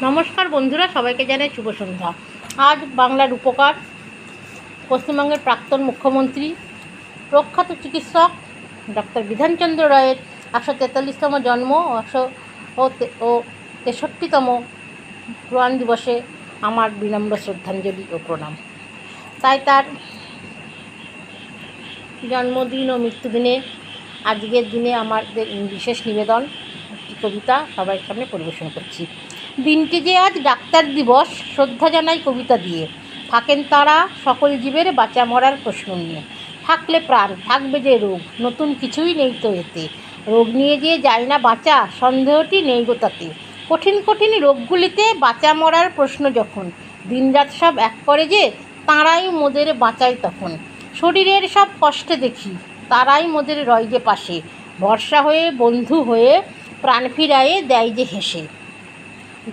নমস্কার বন্ধুরা, সবাইকে জানাই শুভ সন্ধ্যা। আজ বাংলার উপকার, পশ্চিমবঙ্গের প্রাক্তন মুখ্যমন্ত্রী, প্রখ্যাত চিকিৎসক ডক্টর বিধানচন্দ্র রায়ের 143তম জন্ম ও 63তম প্রয়াণ দিবসে আমার বিনম্র শ্রদ্ধাঞ্জলি ও প্রণাম। তাই তার জন্মদিন ও মৃত্যুদিনে আজকের দিনে আমাদের বিশেষ নিবেদন, একটি কবিতা সবার সামনে পরিবেশন করছি। দিনটি যে আজ ডাক্তার দিবস, শ্রদ্ধা জানাই কবিতা দিয়ে। থাকেন তারা সকল জীবের বাঁচা মরার প্রশ্ন নিয়ে। থাকলে প্রাণ, থাকবে যে রোগ, নতুন কিছুই নেই তো এতে। রোগ নিয়ে যে যায় না বাঁচা, সন্দেহটি নেই গো তাতে। কঠিন কঠিন রোগগুলিতে বাঁচা মরার প্রশ্ন যখন, দিনরাত সব এক করে যে তাঁরাই মোদের বাঁচায় তখন। শরীরের সব কষ্টে দেখি তারাই মোদের রয় যে পাশে, ভরসা হয়ে বন্ধু হয়ে প্রাণ ফিরায়ে দেয় যে হেসে।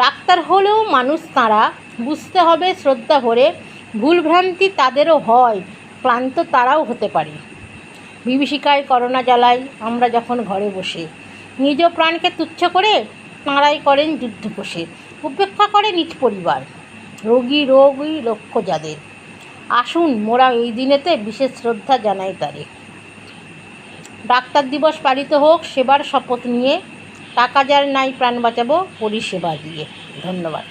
ডাক্তার হলেও মানুষ তাঁরা, বুঝতে হবে শ্রদ্ধা ভরে। ভুলভ্রান্তি তাদেরও হয়, ক্লান্ত তারাও হতে পারে। বিভীষিকায় করোনা জ্বালায় আমরা যখন ঘরে বসে, নিজ প্রাণকে তুচ্ছ করে তাঁরাই করেন যুদ্ধ বসে। উপেক্ষা করে নিজ পরিবার, রোগী লক্ষ্য যাদের। আসুন মোরা এই দিনেতে বিশেষ শ্রদ্ধা জানাই তারে। ডাক্তার দিবস পালিত হোক সেবার শপথ নিয়ে, টাকা যার নাই প্রাণ বাঁচাবো পরিষেবা দিয়ে। ধন্যবাদ।